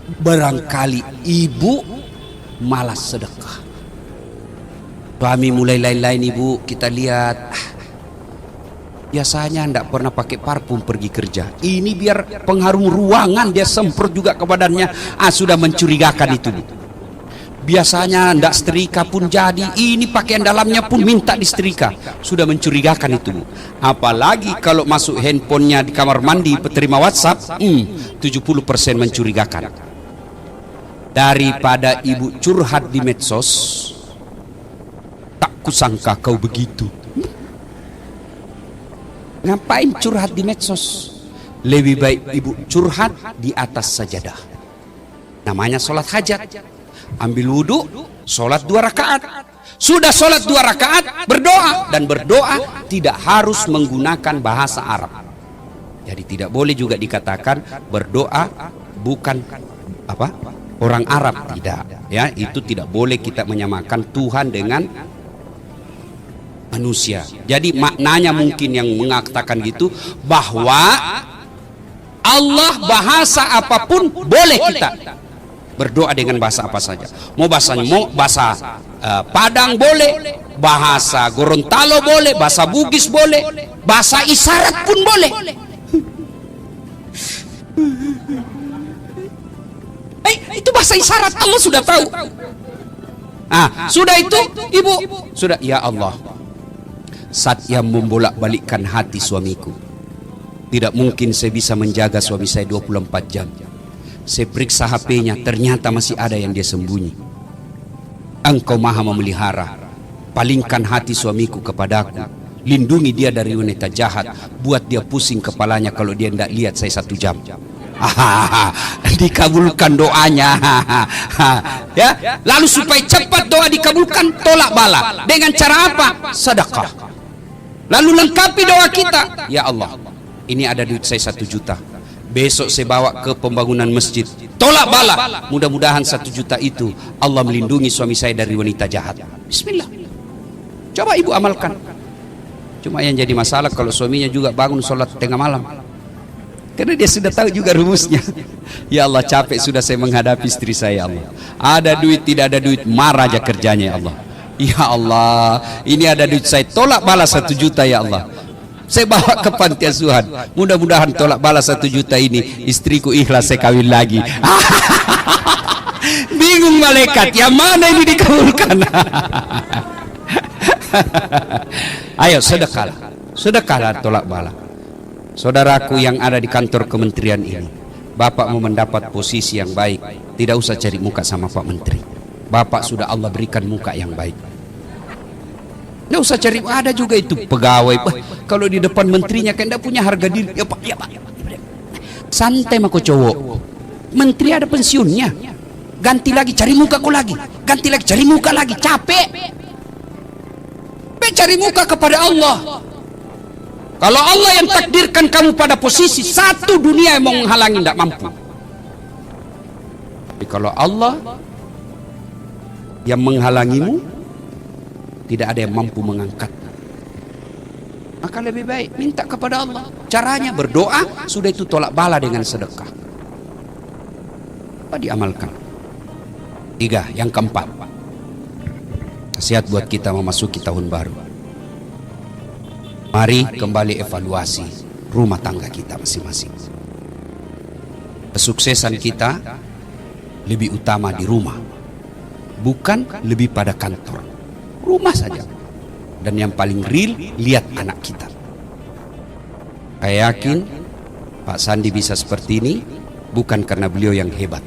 Barangkali ibu malas sedekah. Suami mulai lain-lain ibu, kita lihat biasanya tidak pernah pakai parfum pergi kerja. Ini biar pengharum ruangan dia semprot juga ke badannya. Sudah mencurigakan itu. Biasanya tidak setrika pun jadi, ini pakaian dalamnya pun minta disetrika. Sudah mencurigakan itu. Apalagi kalau masuk handphonenya di kamar mandi penerima WhatsApp, 70% mencurigakan. Daripada ibu curhat di medsos, tak kusangka kau begitu. Ngapain curhat di medsos? Lebih baik ibu curhat di atas sajadah. Namanya sholat hajat. Ambil wudhu, sholat 2 rakaat. Sudah sholat 2 rakaat, berdoa. Dan berdoa tidak harus menggunakan bahasa Arab. Jadi tidak boleh juga dikatakan berdoa bukan orang Arab, tidak ya, itu tidak boleh kita menyamakan Tuhan dengan manusia. Jadi maknanya mungkin yang mengatakan gitu, bahwa Allah bahasa apapun boleh kita berdoa dengan bahasa apa saja. Mau bahasa Padang boleh, bahasa Gorontalo boleh, bahasa Bugis boleh, bahasa isyarat pun boleh. Itu bahasa isyarat, Allah sudah tahu. Sudah itu ibu, sudah ya Allah, saat yang membolak-balikkan hati suamiku. Tidak mungkin saya bisa menjaga suami saya 24 jam. Saya periksa HP-nya, ternyata masih ada yang dia sembunyi. Engkau maha memelihara, palingkan hati suamiku kepadaku. Lindungi dia dari wanita jahat, buat dia pusing kepalanya kalau dia tidak lihat saya 1 jam. Dikabulkan doanya. Ya, lalu supaya cepat doa dikabulkan, tolak bala. Dengan cara apa? Sedekah. Lalu lengkapi doa kita. Ya Allah, ini ada duit saya 1 juta. Besok saya bawa ke pembangunan masjid. Tolak bala. Mudah-mudahan 1 juta itu Allah melindungi suami saya dari wanita jahat. Bismillah. Coba ibu amalkan. Cuma yang jadi masalah kalau suaminya juga bangun sholat tengah malam. Karena dia sudah tahu juga rumusnya. Ya Allah, capek sudah saya menghadapi istri saya, Allah. Ada duit, tidak ada duit, marah aja kerjanya, ya Allah. Ya Allah, ini ada duit saya, tolak balas 1 juta, ya Allah. Saya bawa ke panti asuhan. Mudah-mudahan tolak balas 1 juta ini, istriku ikhlas saya kawin lagi. Bingung malaikat, yang mana ini dikabulkan? Ayo sedekahlah, sedekahlah tolak bala. Saudaraku yang ada di kantor kementerian ini, Bapak mau mendapat posisi yang baik, tidak usah cari muka sama Pak Menteri. Bapak sudah Allah berikan muka yang baik. Tidak usah cari, ada juga itu pegawai. Kalau di depan menterinya kan tidak punya harga diri. Ya Pak, ya Pak. Santai mako cowok. Menteri ada pensiunnya. Ganti lagi, cari muka kau lagi. Ganti lagi, cari muka lagi. Capek. Cari muka kepada Allah. Kalau Allah yang takdirkan kamu pada posisi, satu dunia yang mau menghalangi tidak mampu. Tapi kalau Allah yang menghalangimu, tidak ada yang mampu mengangkat. Maka lebih baik minta kepada Allah. Caranya berdoa, sudah itu tolak bala dengan sedekah. Apa diamalkan? 3, yang keempat, nasihat buat kita memasuki tahun baru. Mari kembali evaluasi rumah tangga kita masing-masing. Kesuksesan kita lebih utama di rumah, bukan lebih pada kantor. Rumah saja. Dan yang paling real, lihat anak kita. Saya yakin Pak Sandi bisa seperti ini bukan karena beliau yang hebat.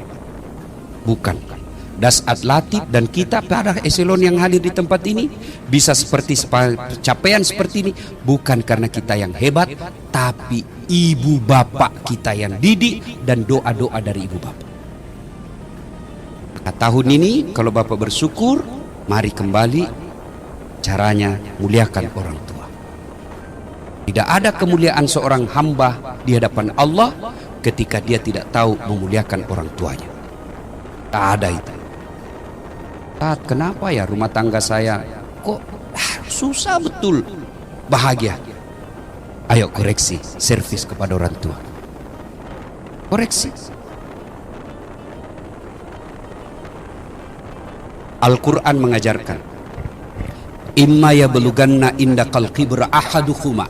Bukan. Dasat Latif dan kita para eselon yang hadir di tempat ini bisa seperti pencapaian seperti ini bukan karena kita yang hebat, tapi ibu bapak kita yang didik dan doa-doa dari ibu bapak. Maka tahun ini kalau bapak bersyukur, mari kembali caranya muliakan orang tua. Tidak ada kemuliaan seorang hamba di hadapan Allah ketika dia tidak tahu memuliakan orang tuanya. Tak ada itu. Kenapa ya rumah tangga saya kok susah betul bahagia? Ayo koreksi, servis kepada orang tua. Koreksi. Al-Quran mengajarkan, imma yablughanna indakal kibra ahaduhuma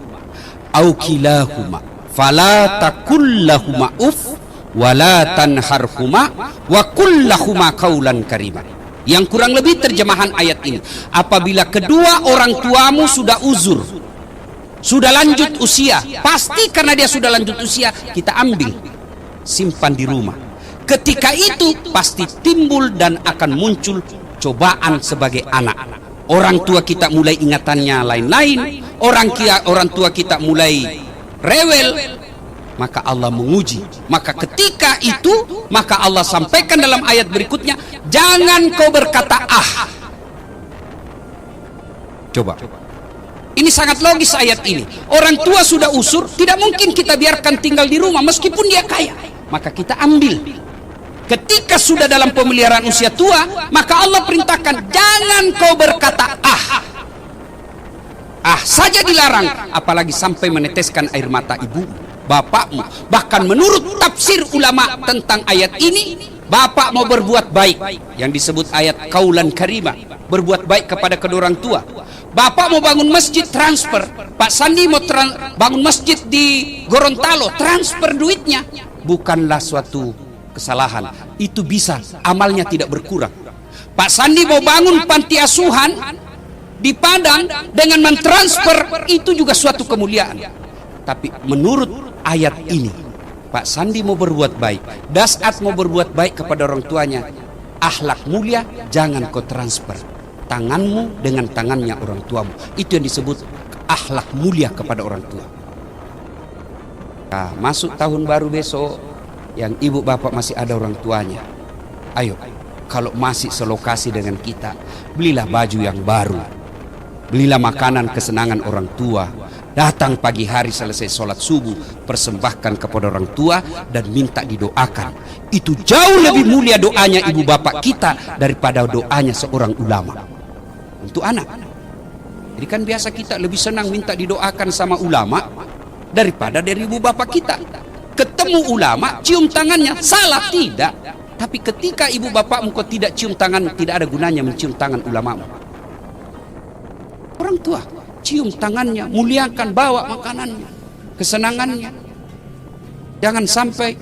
au kilahuma fala takul lahuma uf wala tanharhuma wa kullahuma qaulan karima. Yang kurang lebih terjemahan ayat ini, apabila kedua orang tuamu sudah uzur, sudah lanjut usia, pasti karena dia sudah lanjut usia, kita ambil, simpan di rumah. Ketika itu pasti timbul dan akan muncul cobaan sebagai anak. Orang tua kita mulai ingatannya lain-lain, orang tua kita mulai rewel, maka Allah menguji. Maka ketika itu, maka Allah sampaikan dalam ayat berikutnya, jangan kau berkata ah. Coba. Ini sangat logis ayat ini. Orang tua sudah usur, tidak mungkin kita biarkan tinggal di rumah meskipun dia kaya. Maka kita ambil. Ketika sudah dalam pemeliharaan usia tua, maka Allah perintahkan jangan kau berkata ah. Ah saja dilarang, apalagi sampai meneteskan air mata ibu, bapakmu. Bahkan menurut tafsir ulama tentang ayat ini, bapak mau berbuat baik, yang disebut ayat kaulan karimah, berbuat baik kepada kedua orang tua. Bapak mau bangun masjid, transfer. Pak Sandi mau bangun masjid di Gorontalo, transfer duitnya. Bukanlah suatu kesalahan, itu bisa, amalnya tidak berkurang. Pak Sandi mau bangun panti asuhan di Padang dengan mentransfer itu juga suatu kemuliaan. Tapi menurut ayat ini, Pak Sandi mau berbuat baik, Dasat mau berbuat baik kepada orang tuanya, akhlak mulia jangan kau transfer tanganmu dengan tangannya orang tuamu. Itu yang disebut akhlak mulia kepada orang tua. Nah, masuk tahun baru besok, yang ibu bapak masih ada orang tuanya, ayo, kalau masih selokasi dengan kita, belilah baju yang baru, belilah makanan kesenangan orang tua. Datang pagi hari selesai sholat subuh, persembahkan kepada orang tua dan minta didoakan. Itu jauh lebih mulia doanya ibu bapak kita daripada doanya seorang ulama untuk anak. Jadi kan biasa kita lebih senang minta didoakan sama ulama daripada dari ibu bapak kita. Ketemu ulama, cium tangannya, salah tidak. Tapi ketika ibu bapakmu kau tidak cium tangan, tidak ada gunanya mencium tangan ulamamu. Orang tua cium tangannya, muliakan, bawa makanannya, kesenangannya. Jangan sampai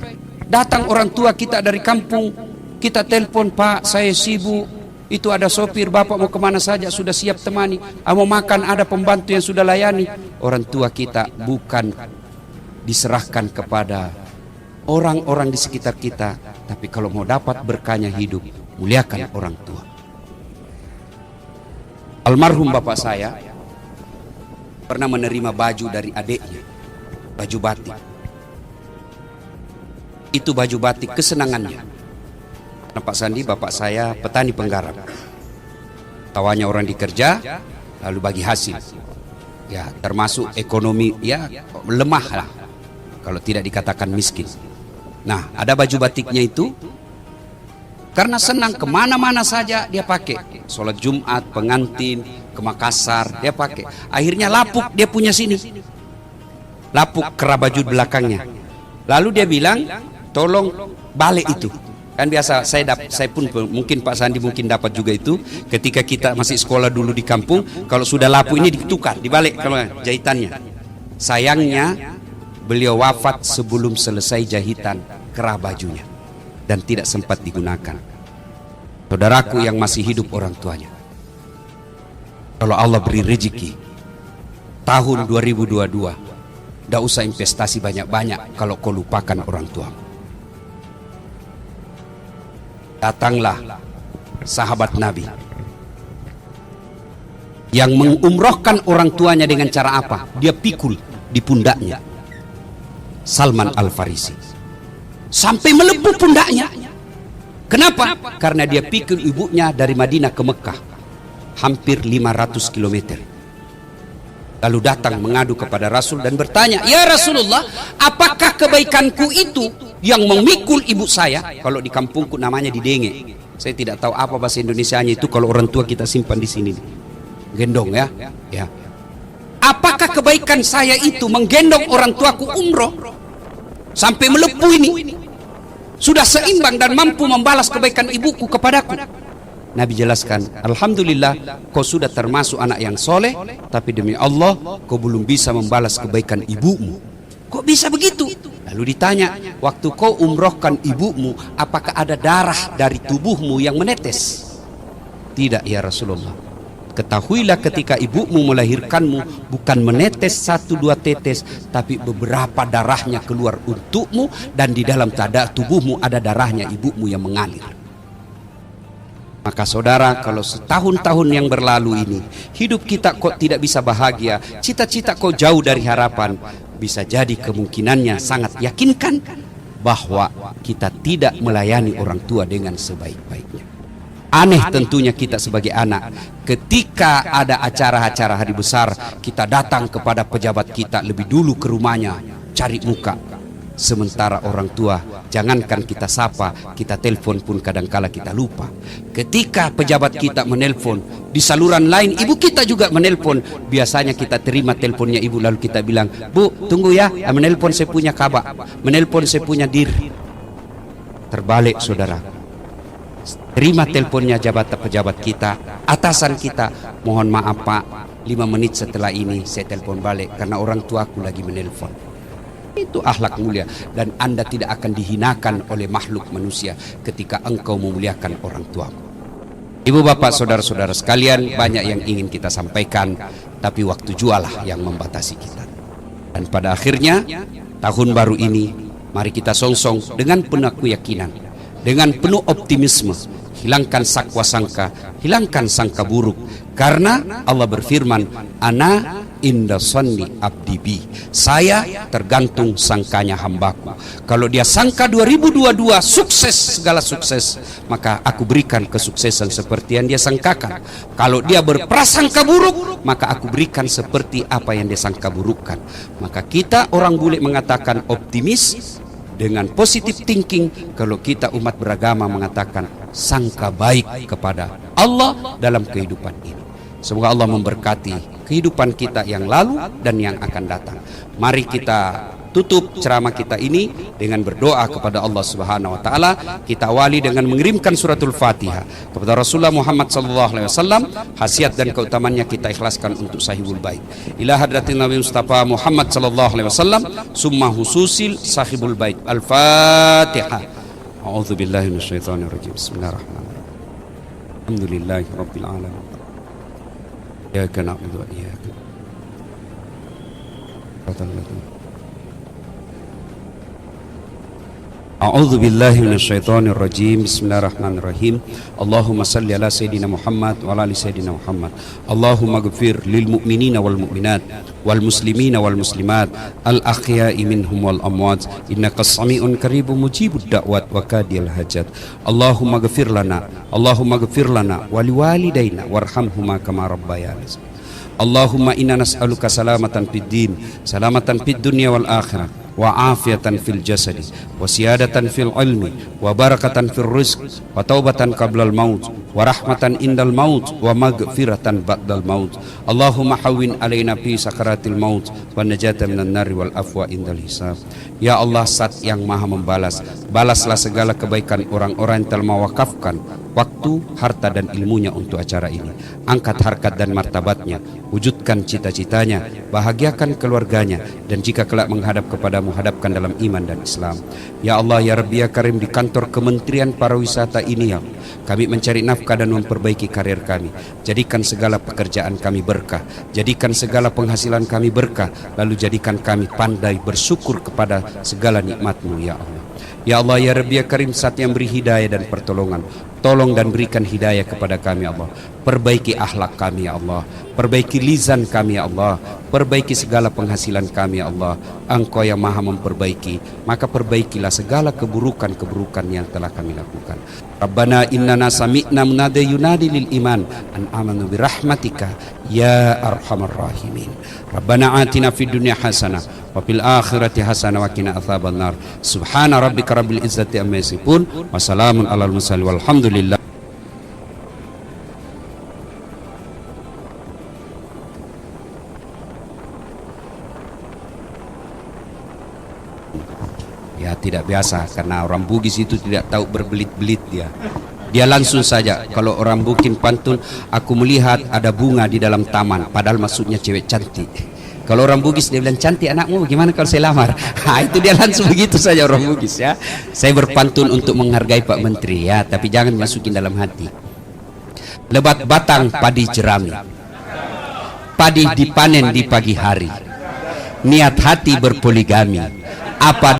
datang orang tua kita dari kampung, kita telepon, Pak saya sibuk, itu ada sopir, bapak mau kemana saja sudah siap temani, mau makan ada pembantu yang sudah layani. Orang tua kita bukan diserahkan kepada orang-orang di sekitar kita, tapi kalau mau dapat berkahnya hidup, muliakan orang tua. Almarhum bapak saya pernah menerima baju dari adiknya, baju batik. Itu baju batik kesenangannya. Nah, Pak Sandi, bapak saya petani penggarap. Tawanya orang dikerja, lalu bagi hasil. Ya, termasuk ekonomi ya lemah lah, kalau tidak dikatakan miskin. Nah, ada baju batiknya itu, karena senang kemana-mana saja dia pakai. Sholat Jumat, pengantin, ke Makassar dia pakai. Akhirnya lapuk dia punya sini, lapuk kera baju belakangnya. Lalu dia bilang, tolong balik itu. Kan biasa saya pun mungkin Pak Sandi mungkin dapat juga itu. Ketika kita masih sekolah dulu di kampung, kalau sudah lapuk ini ditukar, dibalik kalau jahitannya. Sayangnya beliau wafat sebelum selesai jahitan kerah bajunya dan tidak sempat digunakan. Saudaraku yang masih hidup orang tuanya, kalau Allah beri rezeki tahun 2022, tidak usah investasi banyak-banyak kalau kau lupakan orang tua. Datanglah sahabat Nabi yang mengumrohkan orang tuanya dengan cara apa? Dia pikul di pundaknya, Salman Al-Farisi, sampai melepuh pundaknya. Kenapa? Karena dia pikul ibunya dari Madinah ke Mekah, hampir 500 km. Lalu datang mengadu kepada Rasul dan bertanya, ya Rasulullah, apakah kebaikanku itu yang memikul ibu saya? Kalau di kampungku namanya didenge. Saya tidak tahu apa bahasa Indonesianya itu, kalau orang tua kita simpan di sini. Gendong ya. Ya. Apakah kebaikan saya itu menggendong orang tuaku umroh sampai melepuh ini sudah seimbang dan mampu membalas kebaikan ibuku kepadaku? Nabi jelaskan, alhamdulillah kau sudah termasuk anak yang soleh, tapi demi Allah kau belum bisa membalas kebaikan ibumu. Kok bisa begitu? Lalu ditanya, waktu kau umrohkan ibumu, apakah ada darah dari tubuhmu yang menetes? Tidak ya Rasulullah. Ketahuilah ketika ibumu melahirkanmu, bukan menetes 1-2 tetes, tapi beberapa darahnya keluar untukmu, dan di dalam tubuhmu ada darahnya ibumu yang mengalir. Maka saudara, kalau setahun-tahun yang berlalu ini hidup kita kok tidak bisa bahagia, cita-cita kok jauh dari harapan, bisa jadi kemungkinannya sangat yakinkan bahwa kita tidak melayani orang tua dengan sebaik-baiknya. Aneh tentunya kita sebagai anak, ketika ada acara-acara hari besar, kita datang kepada pejabat kita lebih dulu ke rumahnya, cari muka. Sementara orang tua, jangankan kita sapa, kita telepon pun kadangkala kita lupa. Ketika pejabat kita menelpon, di saluran lain ibu kita juga menelpon. Biasanya kita terima teleponnya ibu, lalu kita bilang, Bu tunggu ya, menelpon saya punya kabak, menelpon saya punya dir. Terbalik saudara, terima teleponnya pejabat kita, atasan kita, mohon maaf Pak, 5 menit setelah ini saya telepon balik karena orang tuaku lagi menelpon. Itu akhlak mulia, dan Anda tidak akan dihinakan oleh makhluk manusia ketika engkau memuliakan orang tuamu. Ibu bapak saudara-saudara sekalian, banyak yang ingin kita sampaikan, tapi waktu jualah yang membatasi kita. Dan pada akhirnya tahun baru ini, mari kita songsong dengan penuh keyakinan, dengan penuh optimisme, hilangkan sakwa sangka, hilangkan sangka buruk, karena Allah berfirman, ana inda sanni abdi bi, saya tergantung sangkanya hambaku. Kalau dia sangka 2022 sukses, segala sukses, maka aku berikan kesuksesan seperti yang dia sangkakan. Kalau dia berprasangka buruk, maka aku berikan seperti apa yang dia sangka burukkan. Maka kita orang bule mengatakan optimis dengan positive thinking. Kalau kita umat beragama mengatakan sangka baik kepada Allah dalam kehidupan ini. Semoga Allah memberkati kehidupan kita yang lalu dan yang akan datang. Mari kita tutup ceramah kita ini dengan berdoa kepada Allah Subhanahu wa taala. Kita awali dengan mengirimkan suratul Fatihah kepada Rasulullah Muhammad sallallahu alaihi wasallam. Khasiat dan keutamannya kita ikhlaskan untuk sahibul bait. Ila hadratin Nabi Mustafa Muhammad sallallahu alaihi wasallam, summa hususil sahibul bait. Al-Fatihah. A'udzu billahi minasyaitonir rajim. Bismillahirrahmanirrahim. Alhamdulillahi rabbil alamin. Iyyaka na'budu wa iyyaka nasta'in. A'udzu billahi minasyaitonir rajim. Bismillahirrahmanirrahim. Allahumma shalli ala sayidina Muhammad wa ala ali sayidina Muhammad. Allahumma ighfir lil mu'minina wal mu'minat wal muslimina wal muslimat al ahya'i minhum wal amwat innaka sami'un qaribun mujibud da'wat wa kadiyal hajat. Allahumma ighfir lana wa liwalidayna warhamhuma kama rabbayana. Allahumma inna nas'aluka salamatan fid din, salamatan fid dunya wal akhirah, wa afiatan fil jasadi, wa siyadatan fil ilmi, wa barakatan fil rizq, wa taubatan qablal maut, wa rahmatan indal maut, wa maghfiratan ba'dal maut. Allahumma hawwin alaina fi sakaratil maut, wa najata minan nari wal afwa indal hisab. Ya Allah, Zat yang Maha membalas, balaslah segala kebaikan orang-orang yang telah mewakafkan waktu, harta dan ilmunya untuk acara ini. Angkat harkat dan martabatnya, wujudkan cita-citanya, bahagiakan keluarganya, dan jika kelak menghadap kepadamu, hadapkan dalam iman dan Islam. Ya Allah, ya Rabbi, ya Karim, di kantor Kementerian Pariwisata ini, ya Allah, kami mencari nafkah dan memperbaiki karir kami. Jadikan segala pekerjaan kami berkah, jadikan segala penghasilan kami berkah, lalu jadikan kami pandai bersyukur kepada segala nikmat-Mu, ya Allah. Ya Allah, ya Rabbi, ya Karim, Zat yang beri hidayah dan pertolongan, tolong dan berikan hidayah kepada kami, Allah. Perbaiki akhlak kami, ya Allah. Perbaiki lisan kami, ya Allah. Perbaiki segala penghasilan kami, ya Allah. Engkau yang Maha memperbaiki, maka perbaikilah segala keburukan-keburukan yang telah kami lakukan. Rabbana innana sami'na munadi yunadi lil iman an amanu bi rahmatika ya arhamar rahimin. Rabbana atina fid dunya hasanah wa fil akhirati hasanah wa qina adzabannar. Subhana rabbika rabbil izzati amma yasifun wa salamun alal mursalin walhamdulillah. Ya, tidak biasa karena orang Bugis itu tidak tahu berbelit-belit dia. Dia langsung saja, kalau orang Bukin pantun, aku melihat ada bunga di dalam taman, padahal maksudnya cewek cantik. Kalau orang Bugis dia bilang, cantik anakmu, bagaimana kalau saya lamar? Nah, itu dia langsung begitu saja orang Bugis, ya. Saya berpantun untuk menghargai Pak Menteri, ya, tapi jangan masukin dalam hati. Lebat batang padi jerami, padi dipanen di pagi hari, niat hati berpoligami, apa